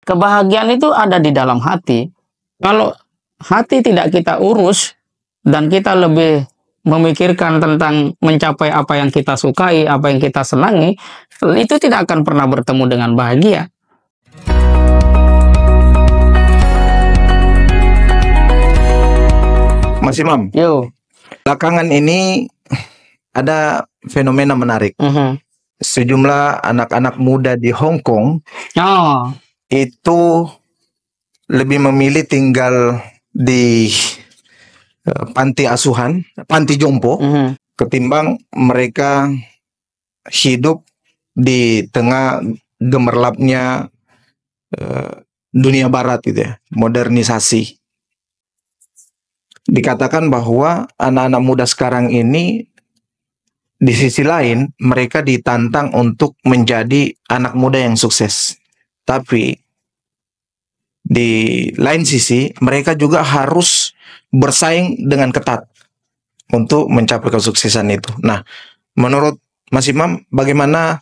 Kebahagiaan itu ada di dalam hati. Kalau hati tidak kita urus dan kita lebih memikirkan tentang mencapai apa yang kita sukai, apa yang kita senangi, itu tidak akan pernah bertemu dengan bahagia. Mas Imam, Yo. Belakangan ini ada fenomena menarik. Sejumlah anak-anak muda di Hong Kong itu lebih memilih tinggal di panti asuhan, panti jompo, ketimbang mereka hidup di tengah gemerlapnya dunia barat gitu ya, modernisasi. Dikatakan bahwa anak-anak muda sekarang ini di sisi lain mereka ditantang untuk menjadi anak muda yang sukses. Tapi di lain sisi mereka juga harus bersaing dengan ketat untuk mencapai kesuksesan itu. Nah, menurut Mas Imam, bagaimana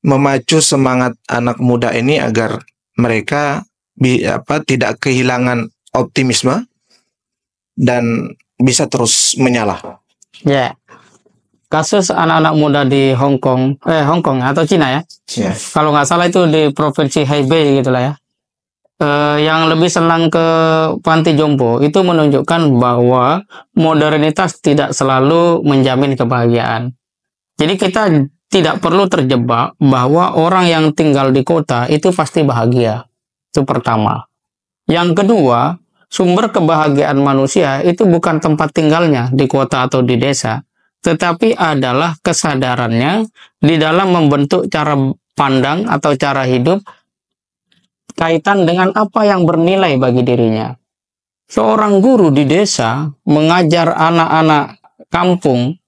memacu semangat anak muda ini agar mereka tidak kehilangan optimisme dan bisa terus menyala? Ya, kasus anak-anak muda di Hong Kong atau Cina ya. Kalau nggak salah itu di provinsi Hebei gitulah ya. Yang lebih senang ke panti jompo itu menunjukkan bahwa modernitas tidak selalu menjamin kebahagiaan. Jadi kita tidak perlu terjebak bahwa orang yang tinggal di kota itu pasti bahagia. Itu pertama. Yang kedua, sumber kebahagiaan manusia itu bukan tempat tinggalnya di kota atau di desa, tetapi adalah kesadarannya di dalam membentuk cara pandang atau cara hidup kaitan dengan apa yang bernilai bagi dirinya. Seorang guru di desa mengajar anak-anak kampung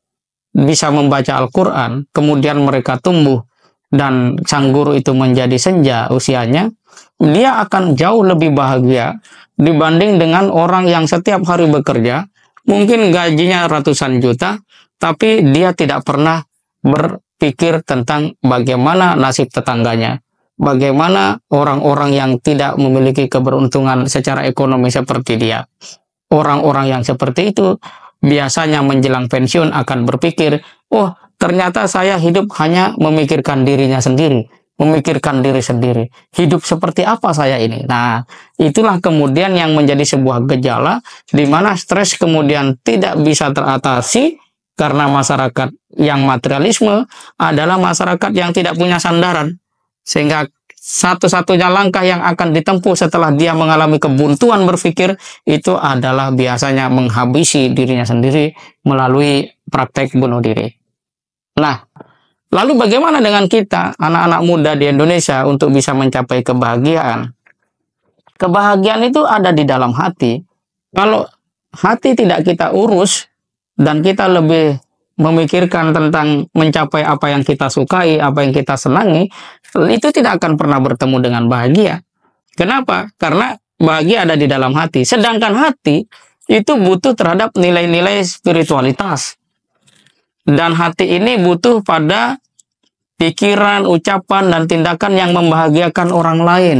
bisa membaca Al-Quran, kemudian mereka tumbuh dan sang guru itu menjadi senja usianya, dia akan jauh lebih bahagia dibanding dengan orang yang setiap hari bekerja, mungkin gajinya ratusan juta, tapi dia tidak pernah berpikir tentang bagaimana nasib tetangganya, bagaimana orang-orang yang tidak memiliki keberuntungan secara ekonomi seperti dia. Orang-orang yang seperti itu biasanya menjelang pensiun akan berpikir, oh ternyata saya hidup hanya memikirkan dirinya sendiri, memikirkan diri sendiri. Hidup seperti apa saya ini? Nah, itulah kemudian yang menjadi sebuah gejala di mana stres kemudian tidak bisa teratasi karena masyarakat yang materialisme adalah masyarakat yang tidak punya sandaran. Sehingga satu-satunya langkah yang akan ditempuh setelah dia mengalami kebuntuan berpikir itu adalah biasanya menghabisi dirinya sendiri melalui praktek bunuh diri. Nah, lalu bagaimana dengan kita, anak-anak muda di Indonesia, untuk bisa mencapai kebahagiaan? Kebahagiaan itu ada di dalam hati. Kalau hati tidak kita urus dan kita lebih memikirkan tentang mencapai apa yang kita sukai, apa yang kita senangi, itu tidak akan pernah bertemu dengan bahagia. Kenapa? Karena bahagia ada di dalam hati. Sedangkan hati itu butuh terhadap nilai-nilai spiritualitas. Dan hati ini butuh pada pikiran, ucapan, dan tindakan yang membahagiakan orang lain.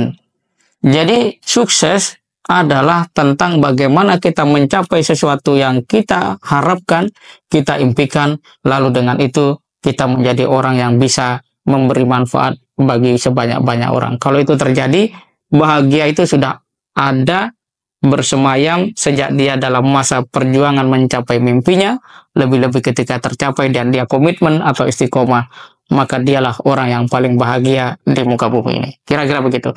Jadi sukses adalah tentang bagaimana kita mencapai sesuatu yang kita harapkan, kita impikan, lalu dengan itu kita menjadi orang yang bisa memberi manfaat bagi sebanyak-banyak orang. Kalau itu terjadi, bahagia itu sudah ada bersemayam sejak dia dalam masa perjuangan mencapai mimpinya, lebih-lebih ketika tercapai dan dia komitmen atau istiqomah, maka dialah orang yang paling bahagia di muka bumi ini. Kira-kira begitu.